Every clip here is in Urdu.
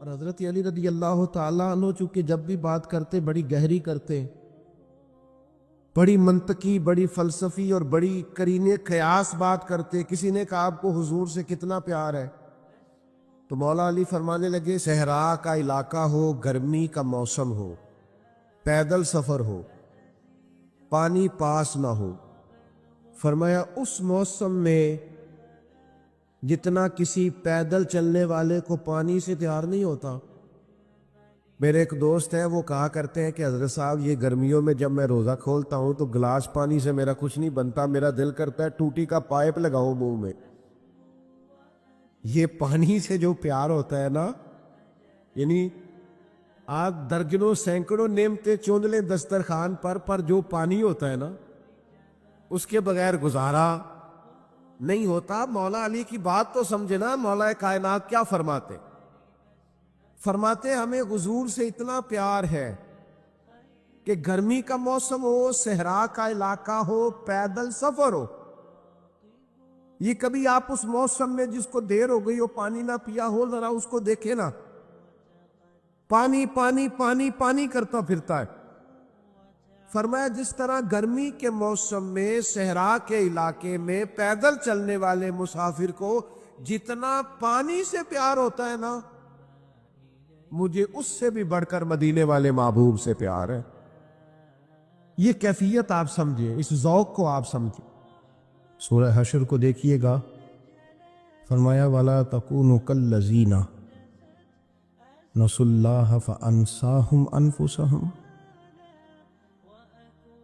اور حضرت علی رضی اللہ تعالیٰ عنہ چونکہ جب بھی بات کرتے بڑی گہری کرتے، بڑی منطقی، بڑی فلسفی اور بڑی قرینے قیاس بات کرتے۔ کسی نے کہا آپ کو حضور سے کتنا پیار ہے، تو مولا علی فرمانے لگے صحرا کا علاقہ ہو، گرمی کا موسم ہو، پیدل سفر ہو، پانی پاس نہ ہو، فرمایا اس موسم میں جتنا کسی پیدل چلنے والے کو پانی سے پیار نہیں ہوتا۔ میرے ایک دوست ہے، وہ کہا کرتے ہیں کہ حضرت صاحب یہ گرمیوں میں جب میں روزہ کھولتا ہوں تو گلاس پانی سے میرا کچھ نہیں بنتا، میرا دل کرتا ہے ٹوٹی کا پائپ لگاؤ منہ میں۔ یہ پانی سے جو پیار ہوتا ہے نا، یعنی آپ درجنوں سینکڑوں نعمتیں چن لیں دسترخوان پر جو پانی ہوتا ہے نا اس کے بغیر گزارا نہیں ہوتا۔ مولا علی کی بات تو سمجھے نا، مولا کائنات کیا فرماتے؟ فرماتے ہمیں حضور سے اتنا پیار ہے کہ گرمی کا موسم ہو، صحرا کا علاقہ ہو، پیدل سفر ہو، یہ کبھی آپ اس موسم میں جس کو دیر ہو گئی ہو پانی نہ پیا ہو، ذرا اس کو دیکھے نا، پانی پانی پانی پانی کرتا پھرتا ہے۔ فرمایا جس طرح گرمی کے موسم میں صحرا کے علاقے میں پیدل چلنے والے مسافر کو جتنا پانی سے پیار ہوتا ہے نا، مجھے اس سے بھی بڑھ کر مدینے والے محبوب سے پیار ہے۔ یہ کیفیت آپ سمجھیں، اس ذوق کو آپ سمجھیں۔ سورہ حشر کو دیکھیے گا، فرمایا وَلَا تَكُونُوا كَالَّذِينَ نَسُوا اللَّهَ فَأَنسَاهُمْ أَنفُسَهُمْ۔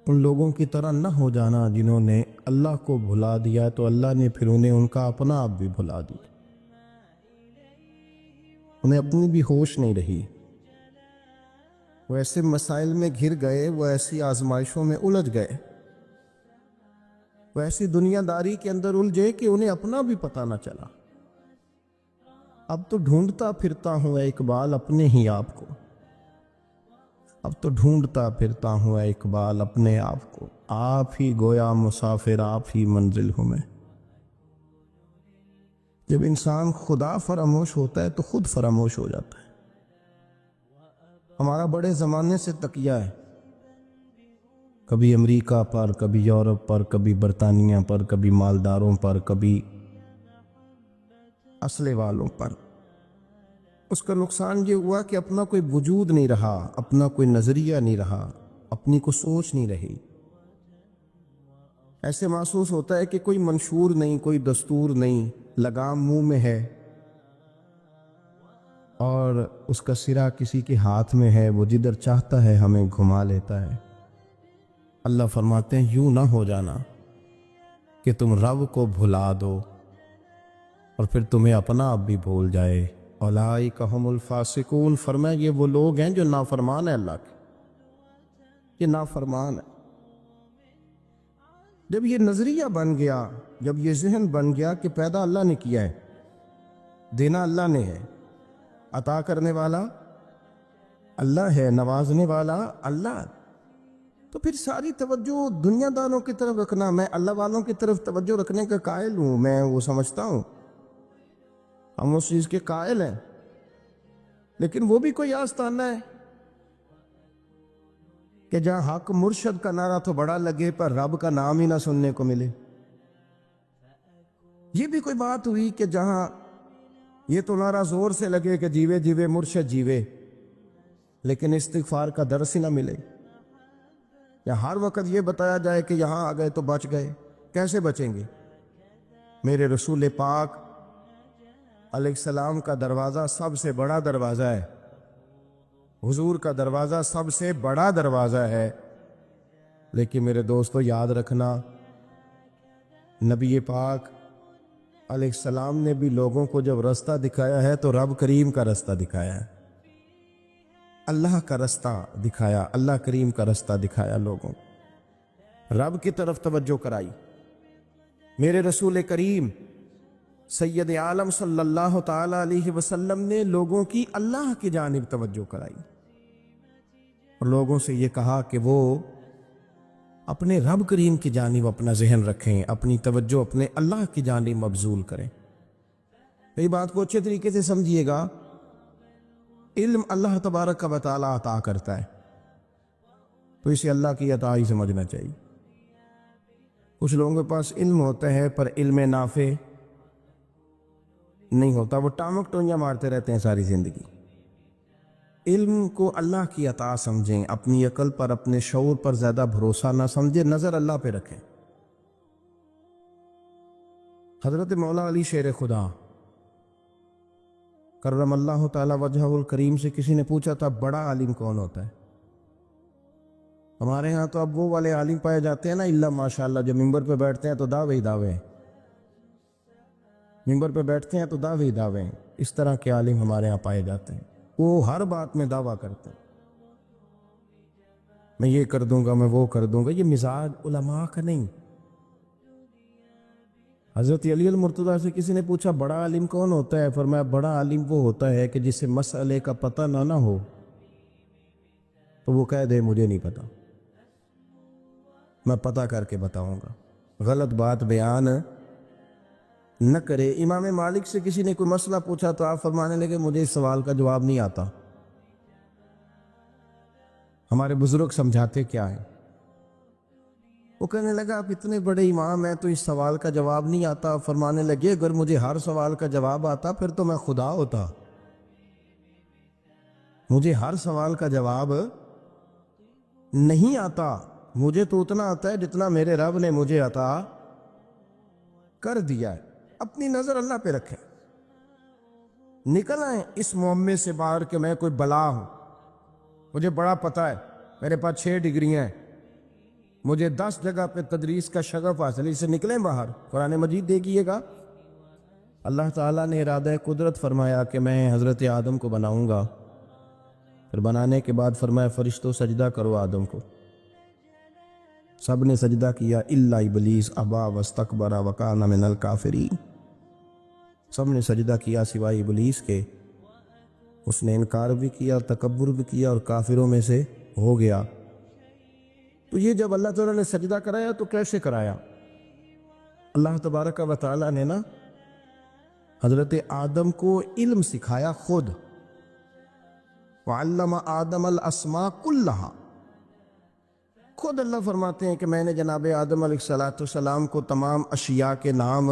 ان لوگوں کی طرح نہ ہو جانا جنہوں نے اللہ کو بھلا دیا تو اللہ نے پھر انہیں ان کا اپنا آپ بھی بھلا دیا، انہیں اپنی بھی ہوش نہیں رہی، وہ ایسے مسائل میں گھر گئے، وہ ایسی آزمائشوں میں الجھ گئے، وہ ایسی دنیا داری کے اندر الجھے کہ انہیں اپنا بھی پتہ نہ چلا۔ اب تو ڈھونڈتا پھرتا ہوں اے اقبال اپنے ہی آپ کو، اب تو ڈھونڈتا پھرتا ہوں اے اقبال اپنے آپ کو، آپ ہی گویا مسافر، آپ ہی منزل ہوں میں۔ جب انسان خدا فراموش ہوتا ہے تو خود فراموش ہو جاتا ہے۔ ہمارا بڑے زمانے سے تکیہ ہے، کبھی امریکہ پر، کبھی یورپ پر، کبھی برطانیہ پر، کبھی مالداروں پر، کبھی اسلحے والوں پر۔ اس کا نقصان یہ ہوا کہ اپنا کوئی وجود نہیں رہا، اپنا کوئی نظریہ نہیں رہا، اپنی کوئی سوچ نہیں رہی۔ ایسے محسوس ہوتا ہے کہ کوئی منشور نہیں، کوئی دستور نہیں، لگام منہ میں ہے اور اس کا سرا کسی کے ہاتھ میں ہے، وہ جدھر چاہتا ہے ہمیں گھما لیتا ہے۔ اللہ فرماتے ہیں یوں نہ ہو جانا کہ تم رب کو بھلا دو اور پھر تمہیں اپنا آپ بھی بھول جائے۔ اولئک ھم الفاسقون، فرمایا یہ وہ لوگ ہیں جو نافرمان ہیں اللہ کے، یہ نافرمان ہے۔ جب یہ نظریہ بن گیا، جب یہ ذہن بن گیا کہ پیدا اللہ نے کیا ہے، دینا اللہ نے ہے، عطا کرنے والا اللہ ہے، نوازنے والا اللہ، تو پھر ساری توجہ دنیا داروں کی طرف رکھنا، میں اللہ والوں کی طرف توجہ رکھنے کا قائل ہوں، میں وہ سمجھتا ہوں، ہم اس چیز کے قائل ہیں، لیکن وہ بھی کوئی آستانہ ہے کہ جہاں حق مرشد کا نعرہ تو بڑا لگے پر رب کا نام ہی نہ سننے کو ملے۔ یہ بھی کوئی بات ہوئی کہ جہاں یہ تو نعرہ زور سے لگے کہ جیوے جیوے مرشد جیوے، لیکن استغفار کا درس ہی نہ ملے، یا ہر وقت یہ بتایا جائے کہ یہاں آ گئے تو بچ گئے۔ کیسے بچیں گے؟ میرے رسول پاک علیہ السلام کا دروازہ سب سے بڑا دروازہ ہے، حضور کا دروازہ سب سے بڑا دروازہ ہے، لیکن میرے دوستو یاد رکھنا، نبی پاک علیہ السلام نے بھی لوگوں کو جب رستہ دکھایا ہے تو رب کریم کا رستہ دکھایا ہے، اللہ کا رستہ دکھایا، اللہ کریم کا رستہ دکھایا، لوگوں رب کی طرف توجہ کرائی۔ میرے رسول کریم سید عالم صلی اللہ تعالی علیہ وسلم نے لوگوں کی اللہ کی جانب توجہ کرائی اور لوگوں سے یہ کہا کہ وہ اپنے رب کریم کی جانب اپنا ذہن رکھیں، اپنی توجہ اپنے اللہ کی جانب مبذول کریں۔ یہ بات کو اچھے طریقے سے سمجھیے گا، علم اللہ تبارک و تعالیٰ عطا کرتا ہے، تو اسے اللہ کی عطا ہی سمجھنا چاہیے۔ کچھ لوگوں کے پاس علم ہوتا ہے پر علم نافع نہیں ہوتا، وہ ٹامک ٹوئیاں مارتے رہتے ہیں ساری زندگی۔ علم کو اللہ کی عطا سمجھیں، اپنی عقل پر اپنے شعور پر زیادہ بھروسہ نہ سمجھیں، نظر اللہ پہ رکھیں۔ حضرت مولا علی شیر خدا کرم اللہ تعالی وجہہ الکریم سے کسی نے پوچھا تھا بڑا عالم کون ہوتا ہے؟ ہمارے ہاں تو اب وہ والے عالم پائے جاتے ہیں نا، اللہ ماشاءاللہ، جب ممبر پہ بیٹھتے ہیں تو دعوے ہی دعوے، ممبر پہ بیٹھتے ہیں تو دعوے ہی دعوے، اس طرح کے عالم ہمارے ہاں پائے جاتے ہیں۔ وہ ہر بات میں دعویٰ کرتے ہیں، میں یہ کر دوں گا، میں وہ کر دوں گا۔ یہ مزاج علماء کا نہیں۔ حضرت علی المرتضیٰ سے کسی نے پوچھا بڑا عالم کون ہوتا ہے؟ فرمایا بڑا عالم وہ ہوتا ہے کہ جسے مسئلے کا پتہ نہ ہو تو وہ کہہ دے مجھے نہیں پتا، میں پتہ کر کے بتاؤں گا، غلط بات بیان نہ کرے۔ امام مالک سے کسی نے کوئی مسئلہ پوچھا تو آپ فرمانے لگے مجھے اس سوال کا جواب نہیں آتا۔ ہمارے بزرگ سمجھاتے کیا ہے؟ وہ کہنے لگا آپ اتنے بڑے امام ہیں تو اس سوال کا جواب نہیں آتا۔ فرمانے لگے اگر مجھے ہر سوال کا جواب آتا پھر تو میں خدا ہوتا۔ مجھے ہر سوال کا جواب نہیں آتا، مجھے تو اتنا آتا ہے جتنا میرے رب نے مجھے عطا کر دیا ہے۔ اپنی نظر اللہ پہ رکھیں، نکل آئیں اس معمے سے باہر کہ میں کوئی بلا ہوں، مجھے بڑا پتہ ہے، میرے پاس 6 ڈگریاں ہیں، مجھے 10 جگہ پہ تدریس کا شغف حاصل، اس سے نکلیں باہر۔ قرآن مجید دیکھیے گا، اللہ تعالیٰ نے ارادہ قدرت فرمایا کہ میں حضرت آدم کو بناؤں گا، پھر بنانے کے بعد فرمایا فرشتوں سجدہ کرو آدم کو، سب نے سجدہ کیا الا ابلیس ابا واستکبر وکان من الکافرین، سب نے سجدہ کیا سوائے ابلیس کے، اس نے انکار بھی کیا، تکبر بھی کیا اور کافروں میں سے ہو گیا۔ تو یہ جب اللہ تعالیٰ نے سجدہ کرایا تو کیسے کرایا؟ اللہ تبارک و تعالیٰ نے نا حضرت آدم کو علم سکھایا خود، وعلم آدم الاسماء کلہا، خود اللہ فرماتے ہیں کہ میں نے جناب آدم علیہ السلام کو تمام اشیاء کے نام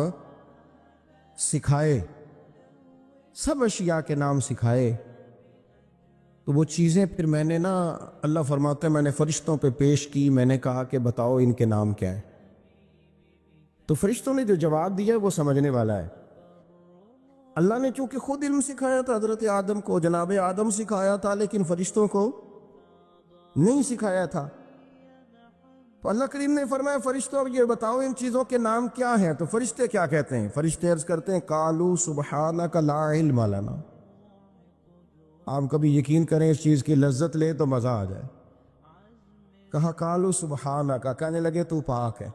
سکھائے، سب اشیاء کے نام سکھائے۔ تو وہ چیزیں پھر میں نے نا، اللہ فرماتے ہیں میں نے فرشتوں پہ پیش کی، میں نے کہا کہ بتاؤ ان کے نام کیا ہے، تو فرشتوں نے جو جواب دیا وہ سمجھنے والا ہے۔ اللہ نے چونکہ خود علم سکھایا تھا حضرت آدم کو، جناب آدم سکھایا تھا، لیکن فرشتوں کو نہیں سکھایا تھا۔ تو اللہ کریم نے فرمایا فرشتوں اب یہ بتاؤ ان چیزوں کے نام کیا ہیں؟ تو فرشتے کیا کہتے ہیں؟ فرشتے عرض کرتے ہیں قالوا سبحانک لا علم لنا۔ آپ کبھی یقین کریں اس چیز کی لذت لیں تو مزہ آ جائے۔ کہا قالوا سبحانک، کہنے لگے تو پاک ہے۔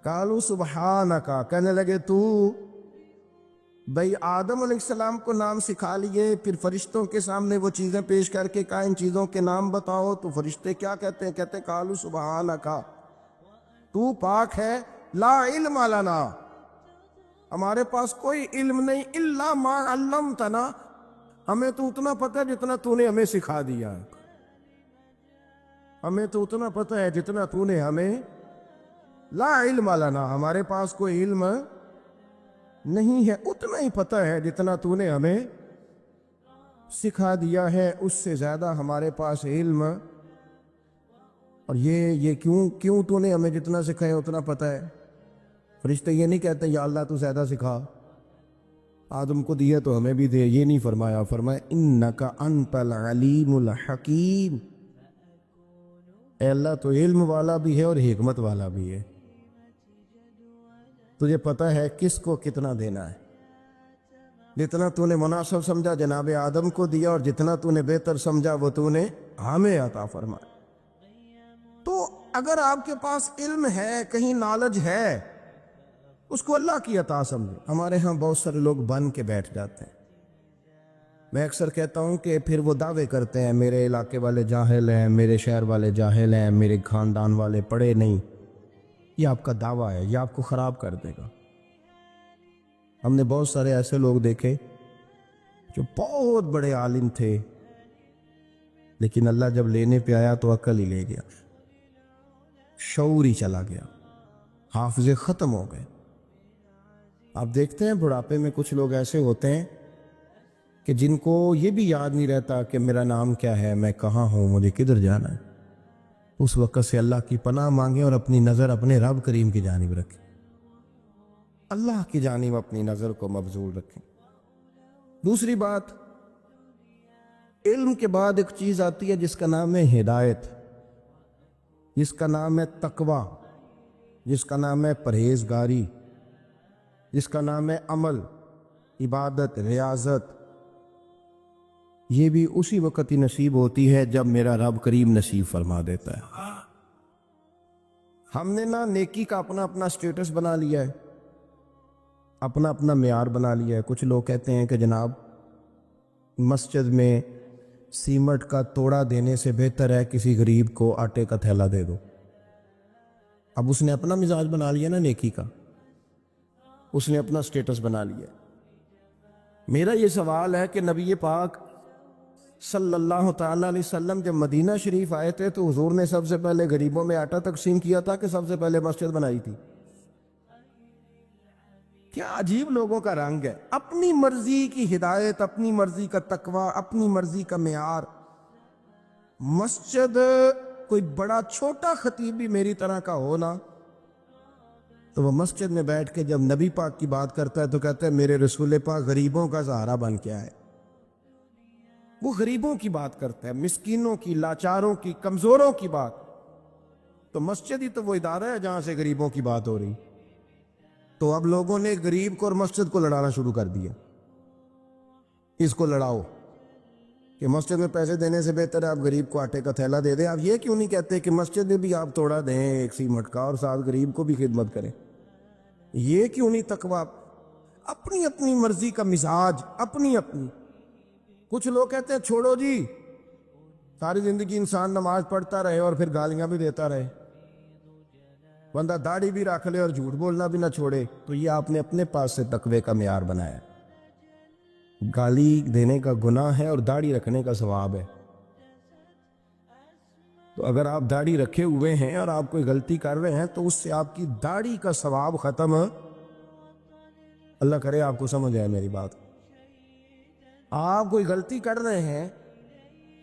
قالوا سبحانک، کہنے لگے تو، بھئی آدم علیہ السلام کو نام سکھا لیے، پھر فرشتوں کے سامنے وہ چیزیں پیش کر کے کہا ان چیزوں کے نام بتاؤ، تو فرشتے کیا کہتے ہیں؟ کہتے ہیں قالوا سبحانک، تو پاک ہے، لا علم لنا، ہمارے پاس کوئی علم نہیں، الا ما علمتنا، ہمیں تو اتنا پتہ ہے جتنا تو نے ہمیں سکھا دیا ہے، ہمیں تو اتنا پتہ ہے جتنا تو نے ہمیں، لا علم لنا، ہمارے پاس کوئی علم نہیں ہے، اتنا ہی پتہ ہے جتنا تو نے ہمیں سکھا دیا ہے، اس سے زیادہ ہمارے پاس علم، اور یہ کیوں تو نے ہمیں جتنا سکھایا اتنا پتہ ہے۔ فرشتے یہ نہیں کہتے یا اللہ تو زیادہ سکھا، آدم کو دیا تو ہمیں بھی دے، یہ نہیں فرمایا، فرمایا انک انت العلیم الحکیم، اے اللہ تو علم والا بھی ہے اور حکمت والا بھی ہے، تجھے پتہ ہے کس کو کتنا دینا ہے، جتنا تو نے مناسب سمجھا جناب آدم کو دیا، اور جتنا تو نے بہتر سمجھا وہ تو نے ہمیں عطا فرمایا۔ تو اگر آپ کے پاس علم ہے، کہیں نالج ہے، اس کو اللہ کی عطا سمجھیں۔ ہمارے ہاں بہت سارے لوگ بن کے بیٹھ جاتے ہیں، میں اکثر کہتا ہوں کہ پھر وہ دعوے کرتے ہیں میرے علاقے والے جاہل ہیں، میرے شہر والے جاہل ہیں، میرے خاندان والے پڑھے نہیں۔ یہ آپ کا دعویٰ ہے، یہ آپ کو خراب کر دے گا۔ ہم نے بہت سارے ایسے لوگ دیکھے جو بہت بڑے عالم تھے، لیکن اللہ جب لینے پہ آیا تو عقل ہی لے گیا، شعور ہی چلا گیا، حافظے ختم ہو گئے۔ آپ دیکھتے ہیں بڑھاپے میں کچھ لوگ ایسے ہوتے ہیں کہ جن کو یہ بھی یاد نہیں رہتا کہ میرا نام کیا ہے، میں کہاں ہوں، مجھے کدھر جانا ہے۔ اس وقت سے اللہ کی پناہ مانگیں اور اپنی نظر اپنے رب کریم کی جانب رکھیں، اللہ کی جانب اپنی نظر کو مبذول رکھیں۔ دوسری بات، علم کے بعد ایک چیز آتی ہے جس کا نام ہے ہدایت، جس کا نام ہے تقوی، جس کا نام ہے پرہیزگاری، جس کا نام ہے عمل، عبادت، ریاضت۔ یہ بھی اسی وقت ہی نصیب ہوتی ہے جب میرا رب کریم نصیب فرما دیتا ہے۔ ہم نے نا نیکی کا اپنا اپنا سٹیٹس بنا لیا ہے، اپنا اپنا معیار بنا لیا ہے۔ کچھ لوگ کہتے ہیں کہ جناب مسجد میں سیمنٹ کا توڑا دینے سے بہتر ہے کسی غریب کو آٹے کا تھیلا دے دو۔ اب اس نے اپنا مزاج بنا لیا نا نیکی کا، اس نے اپنا سٹیٹس بنا لیا۔ میرا یہ سوال ہے کہ نبی پاک صلی اللہ تعالیٰ علیہ وسلم جب مدینہ شریف آئے تھے تو حضور نے سب سے پہلے غریبوں میں آٹا تقسیم کیا تھا کہ سب سے پہلے مسجد بنائی تھی؟ کیا عجیب لوگوں کا رنگ ہے، اپنی مرضی کی ہدایت، اپنی مرضی کا تقوی، اپنی مرضی کا معیار۔ مسجد کوئی بڑا چھوٹا خطیب بھی میری طرح کا ہو نا، تو وہ مسجد میں بیٹھ کے جب نبی پاک کی بات کرتا ہے تو کہتا ہے میرے رسول پاک غریبوں کا سہارا بن کے آئے۔ وہ غریبوں کی بات کرتا ہے، مسکینوں کی، لاچاروں کی، کمزوروں کی بات۔ تو مسجد ہی تو وہ ادارہ ہے جہاں سے غریبوں کی بات ہو رہی۔ تو اب لوگوں نے غریب کو اور مسجد کو لڑانا شروع کر دیا، اس کو لڑاؤ کہ مسجد میں پیسے دینے سے بہتر ہے آپ غریب کو آٹے کا تھیلا دے دیں۔ آپ یہ کیوں نہیں کہتے کہ مسجد میں بھی آپ توڑا دیں ایک سیمنٹ کا اور ساتھ غریب کو بھی خدمت کریں؟ یہ کیوں نہیں تقوی؟ اپنی اپنی مرضی کا مزاج، اپنی اپنی۔ کچھ لوگ کہتے ہیں چھوڑو جی، ساری زندگی انسان نماز پڑھتا رہے اور پھر گالیاں بھی دیتا رہے، بندہ داڑھی بھی رکھ لے اور جھوٹ بولنا بھی نہ چھوڑے، تو یہ آپ نے اپنے پاس سے تقوی کا معیار بنایا۔ گالی دینے کا گناہ ہے اور داڑھی رکھنے کا ثواب ہے۔ تو اگر آپ داڑھی رکھے ہوئے ہیں اور آپ کوئی غلطی کر رہے ہیں تو اس سے آپ کی داڑھی کا ثواب ختم۔ اللہ کرے آپ کو سمجھ آئے میری بات۔ آپ کوئی غلطی کر رہے ہیں،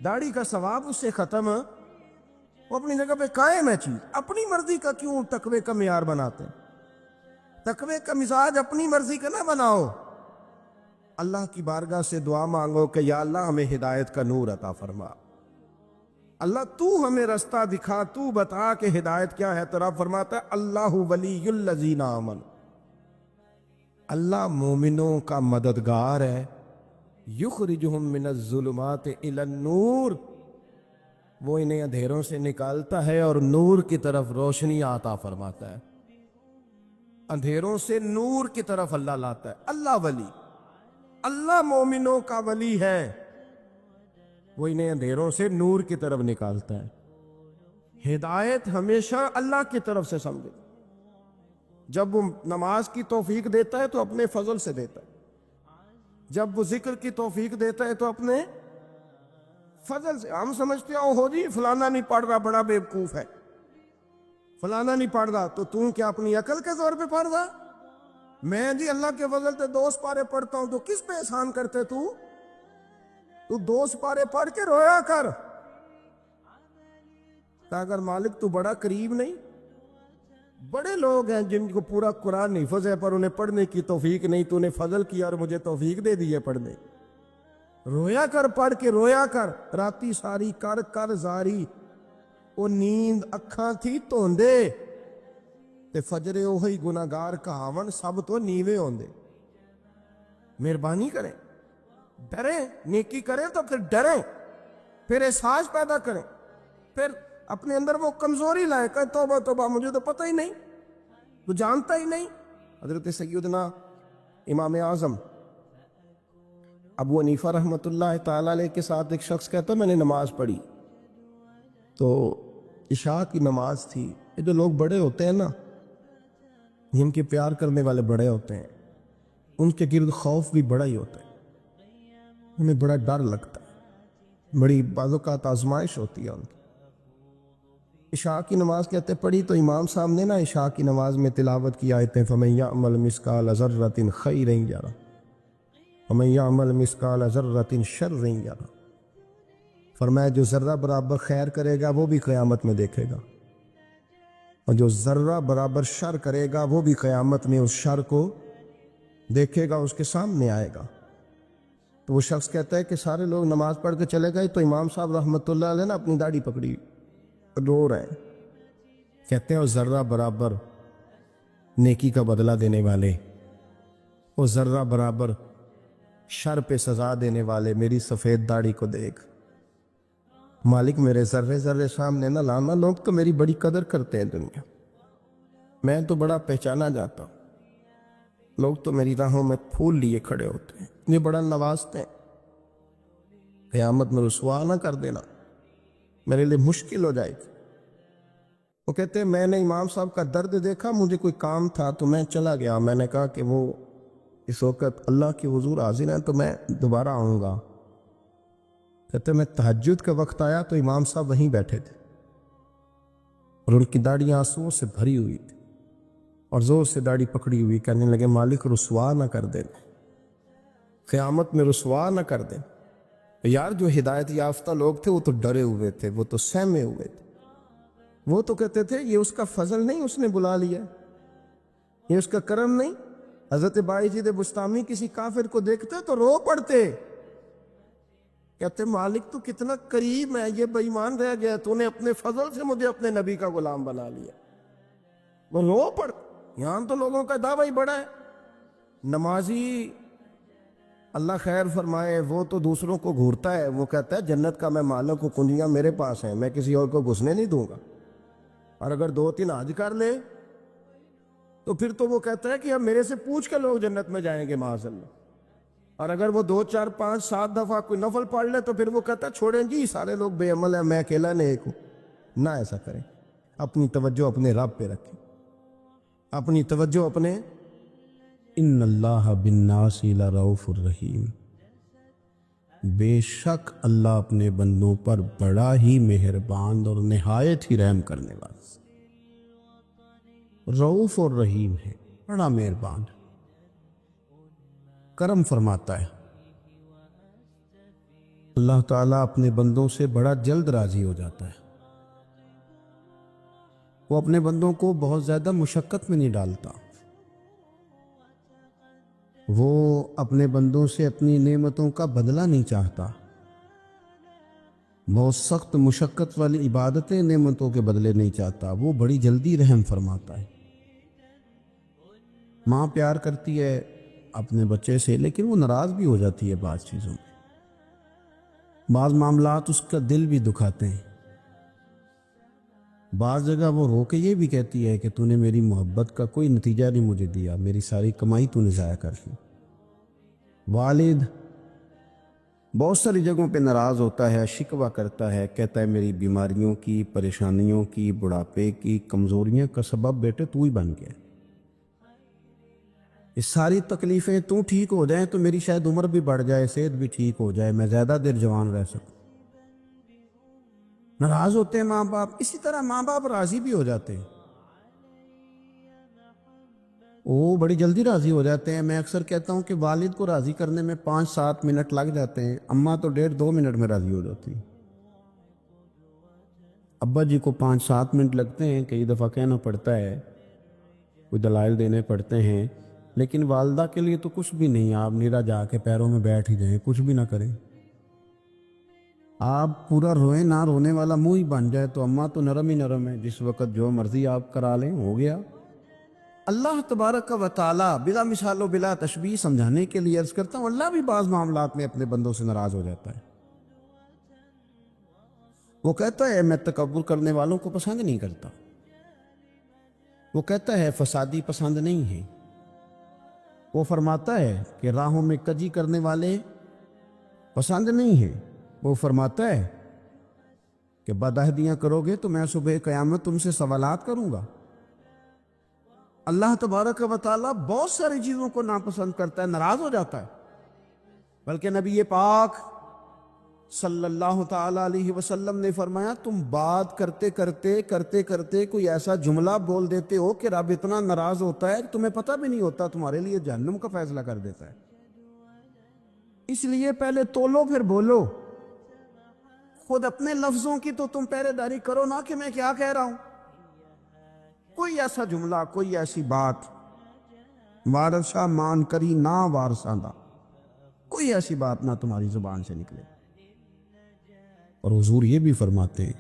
داڑھی کا ثواب اس سے ختم، وہ اپنی جگہ پہ قائم ہے چیز۔ اپنی مرضی کا کیوں تقوی کا معیار بناتے ہیں؟ تقوی کا مزاج اپنی مرضی کا نہ بناؤ۔ اللہ کی بارگاہ سے دعا مانگو کہ یا اللہ ہمیں ہدایت کا نور عطا فرما، اللہ تو ہمیں رستہ دکھا، تو بتا کہ ہدایت کیا ہے۔ تو رب فرماتا ہے اللہ ولی الذین آمنوا، اللہ مومنوں کا مددگار ہے، یخرجہم من الظلمات الی النور، وہ انہیں اندھیروں سے نکالتا ہے اور نور کی طرف روشنی عطا فرماتا ہے۔ اندھیروں سے نور کی طرف اللہ لاتا ہے۔ اللہ ولی، اللہ مومنوں کا ولی ہے، وہ انہیں اندھیروں سے نور کی طرف نکالتا ہے۔ ہدایت ہمیشہ اللہ کی طرف سے سمجھے۔ جب وہ نماز کی توفیق دیتا ہے تو اپنے فضل سے دیتا ہے، جب وہ ذکر کی توفیق دیتا ہے تو اپنے فضل سے۔ ہم سمجھتے ہیں ہو جی فلانا نہیں پڑھ رہا بڑا بیوقوف ہے، فلانا نہیں پڑھ رہا، تو کیا اپنی عقل کے زور پہ پڑھ رہا؟ میں جی اللہ کے فضل سے 2 سپارے پڑھتا ہوں، تو کس پہ احسان کرتے تو 2 سپارے پڑھ کے رویا کر، اگر مالک تو بڑا قریب نہیں۔ بڑے لوگ ہیں جن کو پورا قرآن حفظ ہے پر انہیں پڑھنے کی توفیق نہیں، تو انہیں فضل کیا اور مجھے توفیق دے دی ہے پڑھنے۔ رویا کر، پڑھ کے رویا کر، راتی ساری کر کر زاری، وہ نیند اکھاں تھی توندے تے فجرے اوہی گناہگار کہاون سب تو نیوے ہوندے۔ مہربانی کریں، ڈریں، نیکی کریں تو پھر ڈریں، پھر احساس پیدا کریں، پھر اپنے اندر وہ کمزوری لائیں کہ توبہ توبہ مجھے تو پتہ ہی نہیں، تو جانتا ہی نہیں۔ حضرت سیدنا امام اعظم ابو حنیفہ رحمۃ اللہ تعالیٰ علیہ کے ساتھ ایک شخص کہتا میں نے نماز پڑھی، تو عشاء کی نماز تھی۔ یہ جو لوگ بڑے ہوتے ہیں نا، جن کے پیار کرنے والے بڑے ہوتے ہیں، ان کے گرد خوف بھی بڑا ہی ہوتا ہے۔ انہیں بڑا ڈر لگتا ہے، بڑی بعض اوقات آزمائش ہوتی ہے ان کی۔ عشاء کی نماز کہتے پڑھی تو امام صاحب نے نا عشاء کی نماز میں تلاوت کی آیتیں فَمَن يَعْمَلْ مِثْقَالَ ذَرَّةٍ خَيْرًا يَرَهُ وَمَن يَعْمَلْ مِثْقَالَ ذَرَّةٍ شَرًّا يَرَهُ، فرمایا جو ذرہ برابر خیر کرے گا وہ بھی قیامت میں دیکھے گا، اور جو ذرہ برابر شر کرے گا وہ بھی قیامت میں اس شر کو دیکھے گا، اس کے سامنے آئے گا۔ تو وہ شخص کہتا ہے کہ سارے لوگ نماز پڑھ کے چلے گئے تو امام صاحب رحمۃ اللہ علیہ نے اپنی داڑھی پکڑی، رو رہے ہیں، کہتے ہیں وہ ذرہ برابر نیکی کا بدلہ دینے والے، وہ ذرہ برابر شر پہ سزا دینے والے میری سفید داڑھی کو دیکھ، مالک میرے ذرے ذرے سامنے نہ لانا، لوگ تو میری بڑی قدر کرتے ہیں دنیا، میں تو بڑا پہچانا جاتا ہوں، لوگ تو میری راہوں میں پھول لیے کھڑے ہوتے ہیں، یہ بڑا نوازتے ہیں، قیامت میں رسوا نہ کر دینا، میرے لیے مشکل ہو جائے گی۔ وہ کہتے ہیں میں نے امام صاحب کا درد دیکھا، مجھے کوئی کام تھا تو میں چلا گیا، میں نے کہا کہ وہ اس وقت اللہ کی حضور حاضر ہیں تو میں دوبارہ آؤں گا۔ کہتے ہیں میں تہجد کا وقت آیا تو امام صاحب وہیں بیٹھے تھے اور ان کی داڑھی آنسوؤں سے بھری ہوئی تھی اور زور سے داڑھی پکڑی ہوئی، کہنے لگے مالک رسوا نہ کر دیں، قیامت میں رسوا نہ کر دیں۔ یار جو ہدایت یافتہ لوگ تھے وہ تو ڈرے ہوئے تھے، وہ تو سہمے ہوئے تھے، وہ تو کہتے تھے یہ اس کا فضل نہیں، اس نے بلا لیا، یہ اس کا کرم نہیں۔ حضرت بائی بستامی کسی کافر کو دیکھتے تو رو پڑتے، کہتے مالک تو کتنا قریب ہے، یہ بے ایمان رہ گیا، تو نے اپنے فضل سے مجھے اپنے نبی کا غلام بنا لیا، وہ رو پڑ۔ یہاں تو لوگوں کا دعویٰ ہی بڑا ہے، نمازی اللہ خیر فرمائے وہ تو دوسروں کو گھورتا ہے، وہ کہتا ہے جنت کا میں مالک ہوں، کنجیاں میرے پاس ہیں، میں کسی اور کو گھسنے نہیں دوں گا، اور اگر 2-3 حج کر لے تو پھر تو وہ کہتا ہے کہ اب میرے سے پوچھ کے لوگ جنت میں جائیں گے معاذ اللہ، اور اگر وہ 2 4 5 7 دفعہ کوئی نفل پڑھ لے تو پھر وہ کہتا ہے چھوڑیں جی سارے لوگ بے عمل ہیں، میں اکیلا نیک ہوں۔ نہ ایسا کریں، اپنی توجہ اپنے رب پہ رکھیں، اپنی توجہ اپنے ان اللہ بالناس لرؤوف الرحیم، بے شک اللہ اپنے بندوں پر بڑا ہی مہربان اور نہایت ہی رحم کرنے والا، رؤوف اور رحیم ہے، بڑا مہربان ہے، کرم فرماتا ہے۔ اللہ تعالیٰ اپنے بندوں سے بڑا جلد راضی ہو جاتا ہے، وہ اپنے بندوں کو بہت زیادہ مشقت میں نہیں ڈالتا، وہ اپنے بندوں سے اپنی نعمتوں کا بدلہ نہیں چاہتا، بہت سخت مشقت والی عبادتیں نعمتوں کے بدلے نہیں چاہتا، وہ بڑی جلدی رحم فرماتا ہے۔ ماں پیار کرتی ہے اپنے بچے سے لیکن وہ ناراض بھی ہو جاتی ہے بعض چیزوں میں، بعض معاملات اس کا دل بھی دکھاتے ہیں، بعض جگہ وہ رو کے یہ بھی کہتی ہے کہ تو نے میری محبت کا کوئی نتیجہ نہیں مجھے دیا، میری ساری کمائی تو نے ضائع کر دی۔ والد بہت ساری جگہوں پہ ناراض ہوتا ہے، شکوہ کرتا ہے، کہتا ہے میری بیماریوں کی، پریشانیوں کی، بڑھاپے کی، کمزوریاں کا سبب بیٹے تو ہی بن گیا، یہ ساری تکلیفیں تو ٹھیک ہو جائیں تو میری شاید عمر بھی بڑھ جائے، صحت بھی ٹھیک ہو جائے، میں زیادہ دیر جوان رہ سکوں۔ ناراض ہوتے ہیں ماں باپ، اسی طرح ماں باپ راضی بھی ہو جاتے ہیں، وہ بڑی جلدی راضی ہو جاتے ہیں۔ میں اکثر کہتا ہوں کہ والد کو راضی کرنے میں 5-7 منٹ لگ جاتے ہیں، اماں تو 1.5-2 منٹ میں راضی ہو جاتی ہیں، ابا جی کو 5-7 منٹ لگتے ہیں، کئی دفعہ کہنا پڑتا ہے، کوئی دلائل دینے پڑتے ہیں، لیکن والدہ کے لیے تو کچھ بھی نہیں، آپ نیرا جا کے پیروں میں بیٹھ ہی جائیں، کچھ بھی نہ کریں، آپ پورا روئیں، نہ رونے والا منہ ہی بن جائے تو اماں تو نرم ہی نرم ہے، جس وقت جو مرضی آپ کرا لیں ہو گیا۔ اللہ تبارک و تعالی بلا مثال و بلا تشبیہ سمجھانے کے لیے عرض کرتا ہوں، اللہ بھی بعض معاملات میں اپنے بندوں سے ناراض ہو جاتا ہے، وہ کہتا ہے میں تکبر کرنے والوں کو پسند نہیں کرتا، وہ کہتا ہے فسادی پسند نہیں ہے، وہ فرماتا ہے کہ راہوں میں کجی کرنے والے پسند نہیں ہیں، وہ فرماتا ہے کہ بدعہدیاں کرو گے تو میں صبح قیامت تم سے سوالات کروں گا۔ اللہ تبارک و تعالیٰ بہت ساری چیزوں کو ناپسند کرتا ہے، ناراض ہو جاتا ہے، بلکہ نبی پاک صلی اللہ تعالی علیہ وسلم نے فرمایا تم بات کرتے کرتے کوئی ایسا جملہ بول دیتے ہو کہ رب اتنا ناراض ہوتا ہے کہ تمہیں پتہ بھی نہیں ہوتا، تمہارے لیے جہنم کا فیصلہ کر دیتا ہے۔ اس لیے پہلے تولو پھر بولو، خود اپنے لفظوں کی تو تم پہرے داری کرو نا کہ میں کیا کہہ رہا ہوں۔ کوئی ایسا جملہ، کوئی ایسی بات وارثہ مان کری نہ وارثاں دا، کوئی ایسی بات نہ تمہاری زبان سے نکلے۔ اور حضور یہ بھی فرماتے ہیں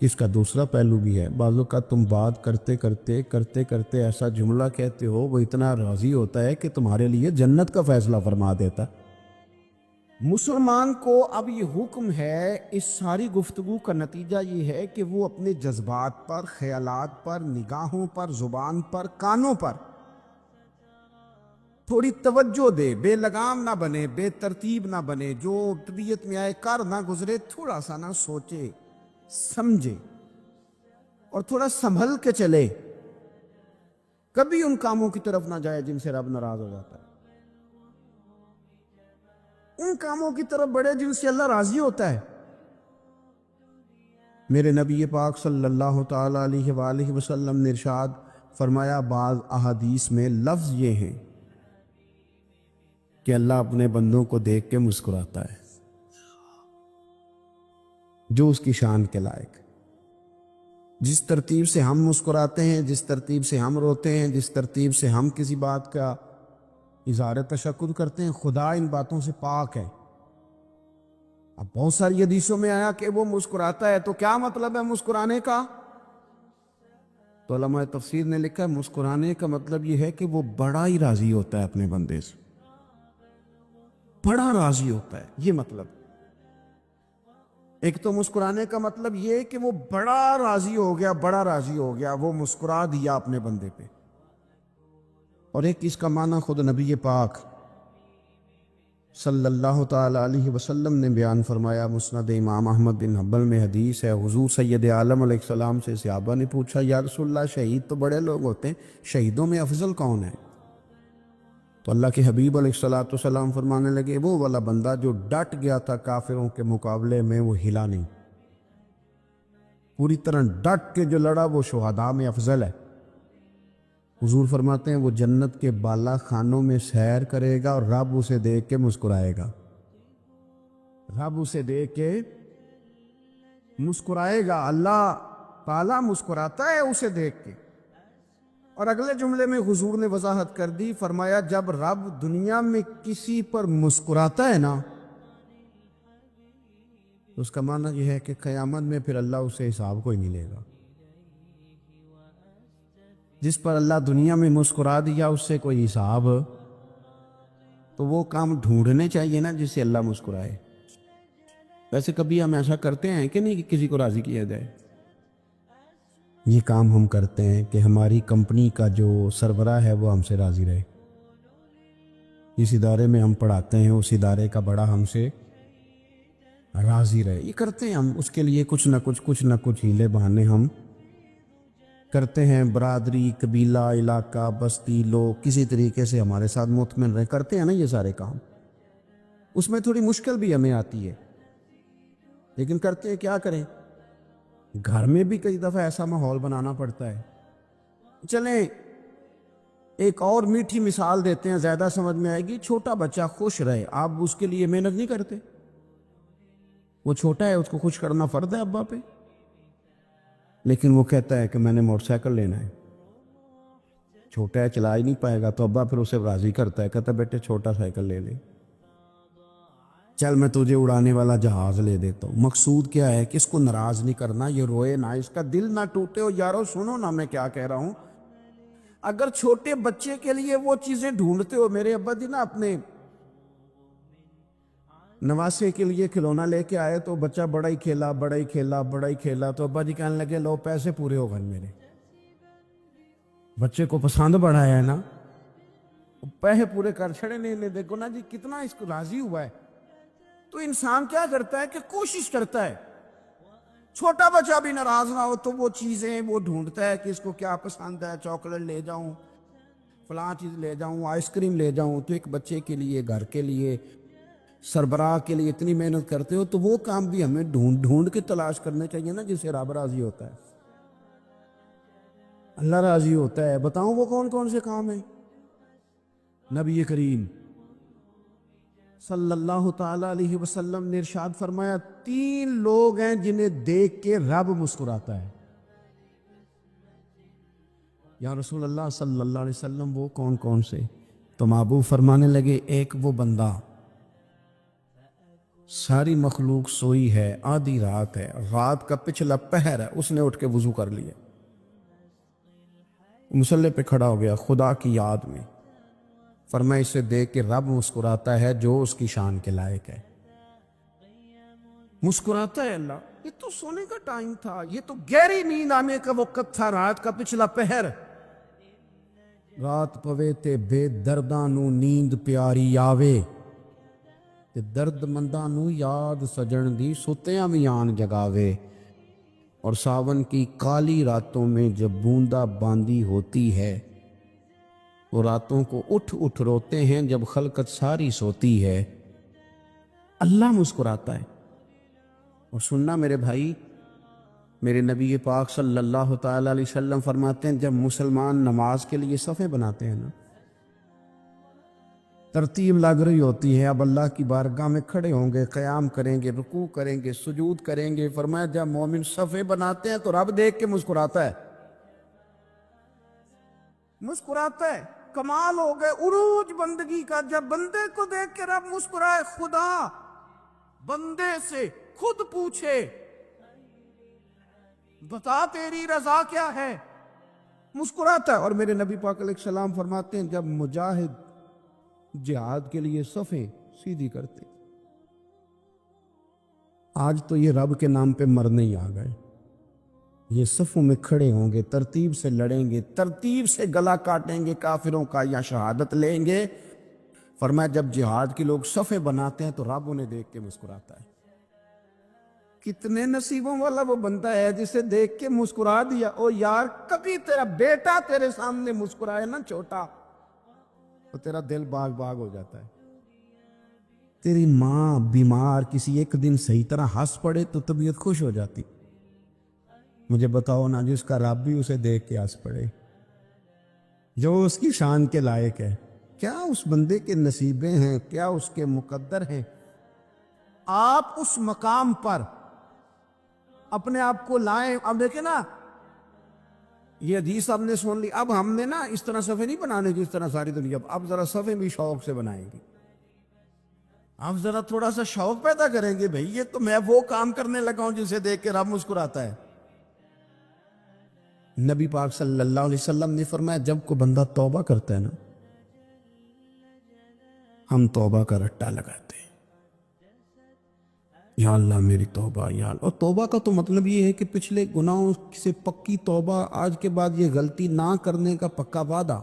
کہ اس کا دوسرا پہلو بھی ہے، بعض اوقات تم بات کرتے ایسا جملہ کہتے ہو وہ اتنا راضی ہوتا ہے کہ تمہارے لیے جنت کا فیصلہ فرما دیتا۔ مسلمان کو اب یہ حکم ہے، اس ساری گفتگو کا نتیجہ یہ ہے کہ وہ اپنے جذبات پر، خیالات پر، نگاہوں پر، زبان پر، کانوں پر تھوڑی توجہ دے، بے لگام نہ بنے، بے ترتیب نہ بنے، جو طبیعت میں آئے کر نہ گزرے، تھوڑا سا نہ سوچے سمجھے اور تھوڑا سنبھل کے چلے، کبھی ان کاموں کی طرف نہ جائے جن سے رب ناراض ہو جاتا ہے، ان کاموں کی طرف بڑھے جن سے اللہ راضی ہوتا ہے۔ میرے نبی پاک صلی اللہ تعالی علیہ وآلہ وسلم نے ارشاد فرمایا، بعض احادیث میں لفظ یہ ہیں کہ اللہ اپنے بندوں کو دیکھ کے مسکراتا ہے جو اس کی شان کے لائق۔ جس ترتیب سے ہم مسکراتے ہیں، جس ترتیب سے ہم روتے ہیں، جس ترتیب سے ہم کسی بات کا اظہار تشکر کرتے ہیں، خدا ان باتوں سے پاک ہے۔ اب بہت ساری حدیثوں میں آیا کہ وہ مسکراتا ہے، تو کیا مطلب ہے مسکرانے کا؟ تو علماء تفسیر نے لکھا ہے مسکرانے کا مطلب یہ ہے کہ وہ بڑا ہی راضی ہوتا ہے اپنے بندے سے، بڑا راضی ہوتا ہے، یہ مطلب۔ ایک تو مسکرانے کا مطلب یہ کہ وہ بڑا راضی ہو گیا، وہ مسکرا دیا اپنے بندے پہ۔ اور ایک اس کا معنی خود نبی پاک صلی اللہ تعالی علیہ وسلم نے بیان فرمایا، مسند امام احمد بن حنبل میں حدیث ہے، حضور سید عالم علیہ السلام سے صحابہ نے پوچھا، یا رسول اللہ شہید تو بڑے لوگ ہوتے ہیں، شہیدوں میں افضل کون ہے؟ تو اللہ کے حبیب علیہ السلام فرمانے لگے، وہ والا بندہ جو ڈٹ گیا تھا کافروں کے مقابلے میں، وہ ہلا نہیں، پوری طرح ڈٹ کے جو لڑا وہ شہداء میں افضل ہے۔ حضور فرماتے ہیں وہ جنت کے بالا خانوں میں سیر کرے گا اور رب اسے دیکھ کے مسکرائے گا، رب اسے دیکھ کے مسکرائے گا، اللہ تعالیٰ مسکراتا ہے اسے دیکھ کے۔ اور اگلے جملے میں حضور نے وضاحت کر دی، فرمایا جب رب دنیا میں کسی پر مسکراتا ہے نا، تو اس کا معنی یہ ہے کہ قیامت میں پھر اللہ اسے حساب کوئی نہیں لے گا۔ جس پر اللہ دنیا میں مسکرا دیا اس سے کوئی حساب، تو وہ کام ڈھونڈنے چاہیے نا جس سے اللہ مسکرائے۔ ویسے کبھی ہم ایسا کرتے ہیں کہ نہیں کہ کسی کو راضی کیا جائے؟ یہ کام ہم کرتے ہیں کہ ہماری کمپنی کا جو سربراہ ہے وہ ہم سے راضی رہے، جس ادارے میں ہم پڑھاتے ہیں اس ادارے کا بڑا ہم سے راضی رہے، یہ کرتے ہیں ہم، اس کے لیے کچھ نہ کچھ ہیلے بہانے ہم کرتے ہیں۔ برادری، قبیلہ، علاقہ، بستی، لوگ کسی طریقے سے ہمارے ساتھ مطمئن رہے، کرتے ہیں نا یہ سارے کام۔ اس میں تھوڑی مشکل بھی ہمیں آتی ہے، لیکن کرتے ہیں، کیا کریں؟ گھر میں بھی کئی دفعہ ایسا ماحول بنانا پڑتا ہے۔ چلیں ایک اور میٹھی مثال دیتے ہیں، زیادہ سمجھ میں آئے گی۔ چھوٹا بچہ خوش رہے، آپ اس کے لیے محنت نہیں کرتے؟ وہ چھوٹا ہے، اس کو خوش کرنا فرض ہے ابا پہ، لیکن وہ کہتا ہے کہ میں نے موٹر سائیکل لینا ہے۔ چھوٹا ہے، چلا ہی نہیں پائے گا، تو ابا پھر اسے راضی کرتا ہے، کہتا ہے بیٹے چھوٹا سائیکل لے لے، چل میں تجھے اڑانے والا جہاز لے دیتا ہوں۔ مقصود کیا ہے کہ اس کو ناراض نہیں کرنا، یہ روئے نہ، اس کا دل نہ ٹوٹے۔ اور یارو سنو نا میں کیا کہہ رہا ہوں، اگر چھوٹے بچے کے لیے وہ چیزیں ڈھونڈتے ہو، میرے ابا جی نا اپنے نواسے کے لیے کھلونا لے کے آئے تو بچہ بڑا ہی کھیلا، تو ابا جی کہنے لگے لو پیسے پورے ہو گئے میرے، بچے کو پسند بڑا ہے نا، پیسے پورے کر چھڑے نہیں، دیکھو نا جی کتنا اس کو راضی ہوا ہے۔ تو انسان کیا کرتا ہے کہ کوشش کرتا ہے، چھوٹا بچہ بھی ناراض نہ ہو تو وہ چیزیں وہ ڈھونڈتا ہے کہ اس کو کیا پسند ہے، چاکلیٹ لے جاؤں، فلاں چیز لے جاؤں، آئس کریم لے جاؤں، تو ایک بچے کے لیے، گھر کے لیے، سربراہ کے لیے اتنی محنت کرتے ہو، تو وہ کام بھی ہمیں ڈھونڈ ڈھونڈ کے تلاش کرنے چاہیے نا، جس سے رب راضی ہوتا ہے، اللہ راضی ہوتا ہے۔ بتاؤں وہ کون کون سے کام ہیں؟ نبی کریم صلی اللہ تعالی علیہ وسلم نے ارشاد فرمایا 3 لوگ ہیں جنہیں دیکھ کے رب مسکراتا ہے۔ یا رسول اللہ صلی اللہ علیہ وسلم وہ کون کون سے؟ تو محبوب فرمانے لگے، ایک وہ بندہ ساری مخلوق سوئی ہے، آدھی رات ہے، رات کا پچھلا پہر ہے، اس نے اٹھ کے وضو کر لیا، مصلی پہ کھڑا ہو گیا خدا کی یاد میں، فرمایا اسے دیکھ کے رب مسکراتا ہے جو اس کی شان کے لائق ہے، مسکراتا ہے اللہ۔ یہ تو سونے کا ٹائم تھا، یہ تو گہری نیند آنے کا وقت تھا، رات کا پچھلا پہر، رات پوے تے بے درداں نو نیند پیاری آوے، تے درد منداں نو یاد سجن دی ستیاں وی آن جگاوے، اور ساون کی کالی راتوں میں جب بوندا باندی ہوتی ہے، وہ راتوں کو اٹھ اٹھ روتے ہیں جب خلقت ساری سوتی ہے، اللہ مسکراتا ہے۔ اور سننا میرے بھائی، میرے نبی پاک صلی اللہ تعالی علیہ وسلم فرماتے ہیں جب مسلمان نماز کے لیے صفیں بناتے ہیں نا، ترتیب لگ رہی ہوتی ہے، اب اللہ کی بارگاہ میں کھڑے ہوں گے، قیام کریں گے، رکوع کریں گے، سجود کریں گے، فرمایا جب مومن صفیں بناتے ہیں تو رب دیکھ کے مسکراتا ہے، مسکراتا ہے۔ کمال ہو گئے عروج بندگی کا، جب بندے کو دیکھ کے رب مسکرائے، خدا بندے سے خود پوچھے بتا تیری رضا کیا ہے، مسکراتا ہے۔ اور میرے نبی پاک علیہ السلام فرماتے ہیں جب مجاہد جہاد کے لیے صفیں سیدھی کرتے، آج تو یہ رب کے نام پہ مرنے ہی آ گئے، یہ صفوں میں کھڑے ہوں گے، ترتیب سے لڑیں گے، ترتیب سے گلا کاٹیں گے کافروں کا یا شہادت لیں گے۔ فرمایا جب جہاد کے لوگ صفیں بناتے ہیں تو رب انہیں دیکھ کے مسکراتا ہے۔ کتنے نصیبوں والا وہ بندہ ہے جسے دیکھ کے مسکرا دیا۔ او یار کبھی تیرا بیٹا تیرے سامنے مسکرائے نا چھوٹا، تو تیرا دل باغ باغ ہو جاتا ہے۔ تیری ماں بیمار کسی ایک دن صحیح طرح ہنس پڑے تو طبیعت خوش ہو جاتی۔ مجھے بتاؤ نا جس کا رب بھی اسے دیکھ کے ہنس پڑے، جو اس کی شان کے لائق ہے، کیا اس بندے کے نصیبیں ہیں، کیا اس کے مقدر ہیں؟ آپ اس مقام پر اپنے آپ کو لائیں۔ اب دیکھیں نا، یہ حدیث آپ نے سن لی، اب ہم نے نا اس طرح صفحے نہیں بنانے جس طرح ساری دنیا، اب ذرا صفحے بھی شوق سے بنائیں گے، اب ذرا تھوڑا سا شوق پیدا کریں گے، بھئی یہ تو میں وہ کام کرنے لگا ہوں جسے دیکھ کے رب مسکراتا ہے۔ نبی پاک صلی اللہ علیہ وسلم نے فرمایا جب کوئی بندہ توبہ کرتا ہے نا، ہم توبہ کا رٹا لگاتے ہیں، یا اللہ میری توبہ، یا اللہ۔ اور توبہ کا تو مطلب یہ ہے کہ پچھلے گناہوں سے پکی توبہ، آج کے بعد یہ غلطی نہ کرنے کا پکا وعدہ۔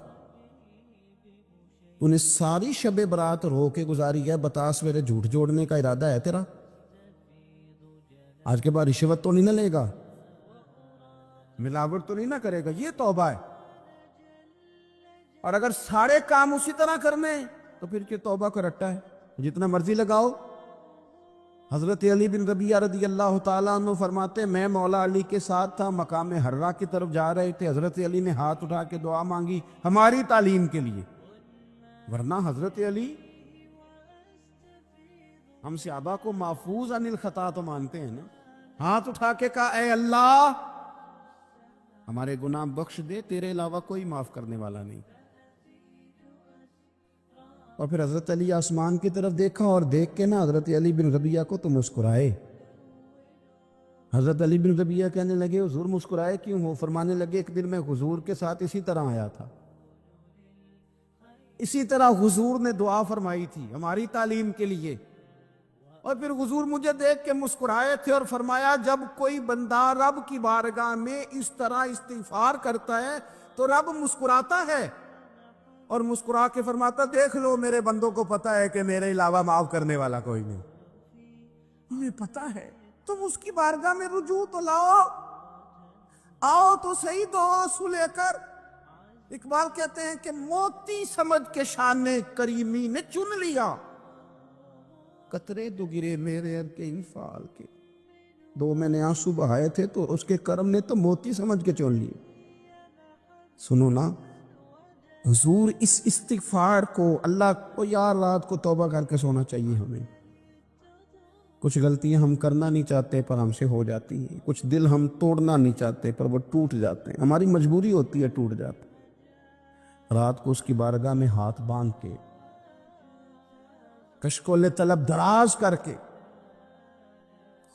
انہیں ساری شب برات رو کے گزاری ہے، بتا سویرے جھوٹ جوڑنے کا ارادہ ہے تیرا؟ آج کے بعد رشوت تو نہیں نہ لے گا، ملاوٹ تو نہیں نہ کرے گا، یہ توبہ ہے۔ اور اگر سارے کام اسی طرح کرنے تو پھر کہ توبہ کا رٹا ہے، جتنا مرضی لگاؤ۔ حضرت علی بن ربیعہ رضی اللہ تعالیٰ عنہ فرماتے میں مولا علی کے ساتھ تھا، مقام حرہ کی طرف جا رہے تھے، حضرت علی نے ہاتھ اٹھا کے دعا مانگی ہماری تعلیم کے لیے، ورنہ حضرت علی ہم صحابہ کو محفوظ عن الخطا تو مانتے ہیں نا، ہاتھ اٹھا کے کہا اے اللہ ہمارے گناہ بخش دے، تیرے علاوہ کوئی معاف کرنے والا نہیں۔ اور پھر حضرت علی آسمان کی طرف دیکھا اور دیکھ کے نا حضرت علی بن ربیعہ کو تو مسکرائے۔ حضرت علی بن ربیعہ کہنے لگے حضور مسکرائے کیوں ہو؟ فرمانے لگے ایک دن میں حضور کے ساتھ اسی طرح آیا تھا، اسی طرح حضور نے دعا فرمائی تھی ہماری تعلیم کے لیے، اور پھر حضور مجھے دیکھ کے مسکرائے تھے اور فرمایا جب کوئی بندہ رب کی بارگاہ میں اس طرح استغفار کرتا ہے تو رب مسکراتا ہے، اور مسکرا کے فرماتا دیکھ لو میرے بندوں کو پتا ہے کہ میرے علاوہ معاف کرنے والا کوئی نہیں، مجھے پتا ہے، تم اس کی بارگاہ میں رجوع تو لاؤ، آؤ تو صحیح دو آنسو لے کر، اقبال کہتے ہیں کہ موتی سمجھ کے شان کریمی نے چن لیا، قطرے دو گرے میرے ار کے انفال کے، دو میں نے آنسو بہائے تھے تو اس کے کرم نے تو موتی سمجھ کے چن لیے۔ سنو نا حضور، اس استغفار کو اللہ کو یار رات کو توبہ کر کے سونا چاہیے ہمیں۔ کچھ غلطیاں ہم کرنا نہیں چاہتے پر ہم سے ہو جاتی ہیں، کچھ دل ہم توڑنا نہیں چاہتے پر وہ ٹوٹ جاتے ہیں، ہماری مجبوری ہوتی ہے ٹوٹ جاتے۔ رات کو اس کی بارگاہ میں ہاتھ باندھ کے، کشکول طلب دراز کر کے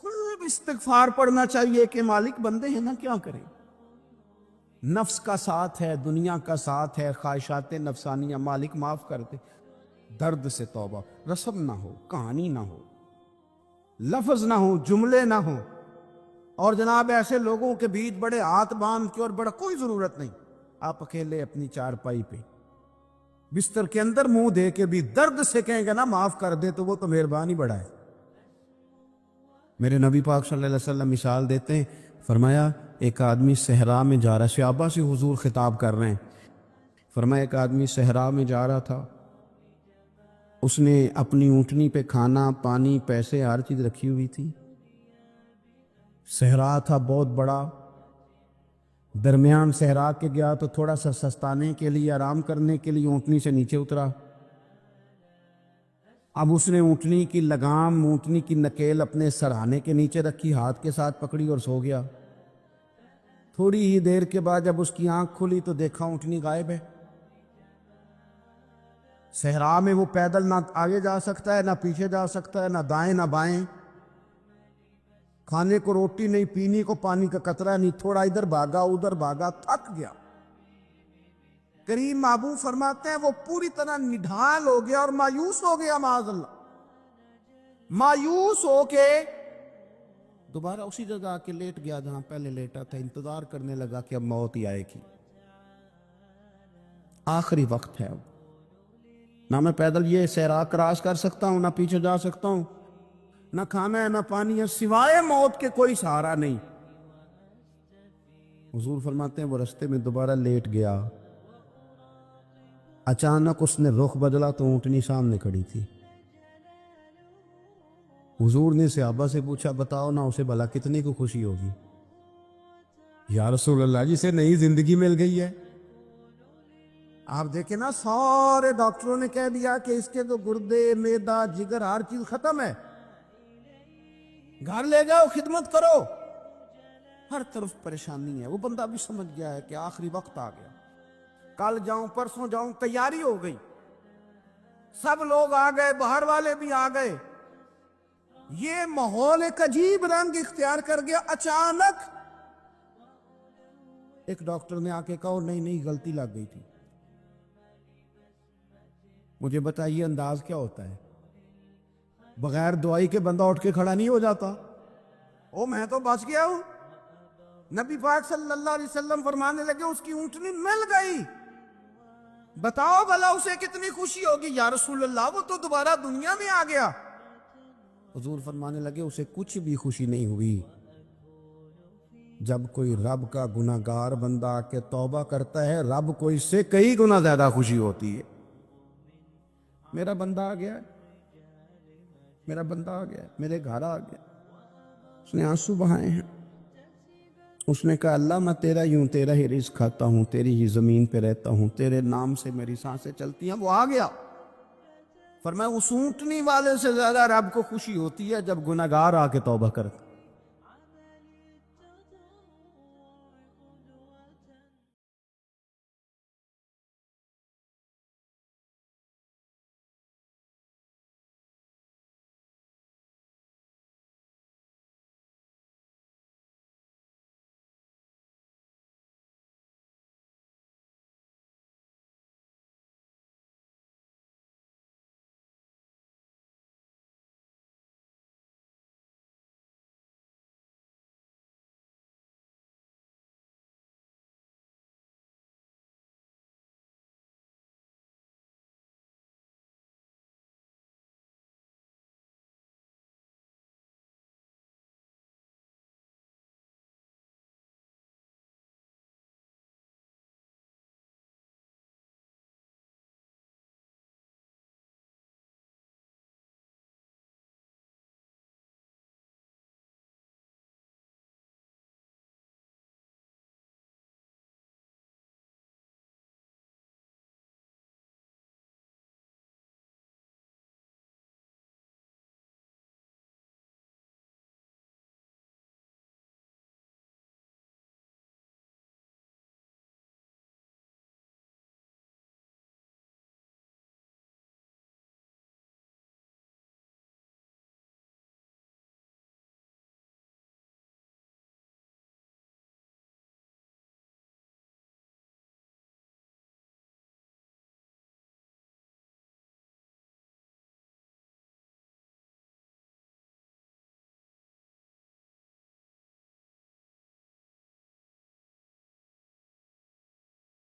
خوب استغفار پڑھنا چاہیے کہ مالک بندے ہیں نا، کیا کریں؟ نفس کا ساتھ ہے، دنیا کا ساتھ ہے، خواہشات نفسانیہ، مالک معاف کر دے۔ درد سے توبہ، رسم نہ ہو، کہانی نہ ہو، لفظ نہ ہو، جملے نہ ہو، اور جناب ایسے لوگوں کے بیچ بڑے ہاتھ باندھ کے اور بڑا کوئی ضرورت نہیں، آپ اکیلے اپنی چارپائی پہ بستر کے اندر منہ دے کے بھی درد سے کہیں گے نا معاف کر دے تو وہ تو مہربانی بڑا ہے۔ میرے نبی پاک صلی اللہ علیہ وسلم مثال دیتے ہیں، فرمایا ایک آدمی صحرا میں جا رہا ہے، صحابہ سے حضور خطاب کر رہے ہیں، فرمایا ایک آدمی صحرا میں جا رہا تھا، اس نے اپنی اونٹنی پہ کھانا پانی پیسے ہر چیز رکھی ہوئی تھی، صحرا تھا بہت بڑا، درمیان صحرا کے گیا تو تھوڑا سا سستانے کے لیے آرام کرنے کے لیے اونٹنی سے نیچے اترا۔ اب اس نے اونٹنی کی لگام، اونٹنی کی نکیل اپنے سرہانے کے نیچے رکھی، ہاتھ کے ساتھ پکڑی اور سو گیا۔ تھوڑی ہی دیر کے بعد جب اس کی آنکھ کھلی تو دیکھا اونٹنی غائب ہے۔ صحرا میں وہ پیدل نہ آگے جا سکتا ہے، نہ پیچھے جا سکتا ہے، نہ دائیں نہ بائیں، کھانے کو روٹی نہیں، پینے کو پانی کا قطرہ نہیں، تھوڑا ادھر بھاگا ادھر بھاگا، تھک گیا۔ کریم محبوب فرماتے ہیں وہ پوری طرح نڈھال ہو گیا اور مایوس ہو گیا، معاذ اللہ، مایوس ہو کے دوبارہ اسی جگہ آ کے لیٹ گیا جہاں پہلے لیٹا تھا، انتظار کرنے لگا کہ اب موت ہی آئے گی، آخری وقت ہے، نہ میں پیدل یہ صحرا کراس کر سکتا ہوں، نہ پیچھے جا سکتا ہوں، نہ کھانا ہے نہ پانی ہے، سوائے موت کے کوئی سہارا نہیں۔ حضور فرماتے ہیں وہ رستے میں دوبارہ لیٹ گیا، اچانک اس نے رخ بدلا تو اونٹنی سامنے کھڑی تھی۔ حضور نے صحابہ سے پوچھا بتاؤ نا اسے بھلا کتنے کو خوشی ہوگی؟ یا رسول اللہ جسے نئی زندگی مل گئی ہے۔ آپ دیکھیں نا سارے ڈاکٹروں نے کہہ دیا کہ اس کے تو گردے معدہ جگر ہر چیز ختم ہے، گھر لے جاؤ خدمت کرو، ہر طرف پریشانی ہے۔ وہ بندہ بھی سمجھ گیا ہے کہ آخری وقت آ گیا، کل جاؤں پرسوں جاؤں، تیاری ہو گئی، سب لوگ آ گئے، باہر والے بھی آ گئے، یہ ماحول ایک عجیب رنگ اختیار کر گیا۔ اچانک ایک ڈاکٹر نے آ کے کہا نہیں غلطی لگ گئی تھی۔ مجھے بتائیے انداز کیا ہوتا ہے؟ بغیر دعائی کے بندہ اٹھ کے کھڑا نہیں ہو جاتا، او میں تو بچ گیا ہوں۔ نبی پاک صلی اللہ علیہ وسلم فرمانے لگے اس کی اونٹنی مل گئی، بتاؤ بھلا اسے کتنی خوشی ہوگی؟ یا رسول اللہ وہ تو دوبارہ دنیا میں آ گیا۔ حضور فرمانے لگے اسے کچھ بھی خوشی نہیں ہوئی۔ جب کوئی رب کا گناہگار بندہ آ کے توبہ کرتا ہے، رب کو اس سے کئی گنا زیادہ خوشی ہوتی ہے۔ میرا بندہ آ گیا، میرا بندہ آ گیا، میرے گھر آ گیا، اس نے آنسو بہائے ہیں، اس نے کہا اللہ میں تیرا ہی ہوں، تیرا ہی رزق کھاتا ہوں، تیری ہی زمین پہ رہتا ہوں، تیرے نام سے میری سانسیں چلتی ہیں۔ وہ آ گیا۔ فرمایا اس اونٹنی والے سے زیادہ رب کو خوشی ہوتی ہے جب گناہگار آ کے توبہ کرتا۔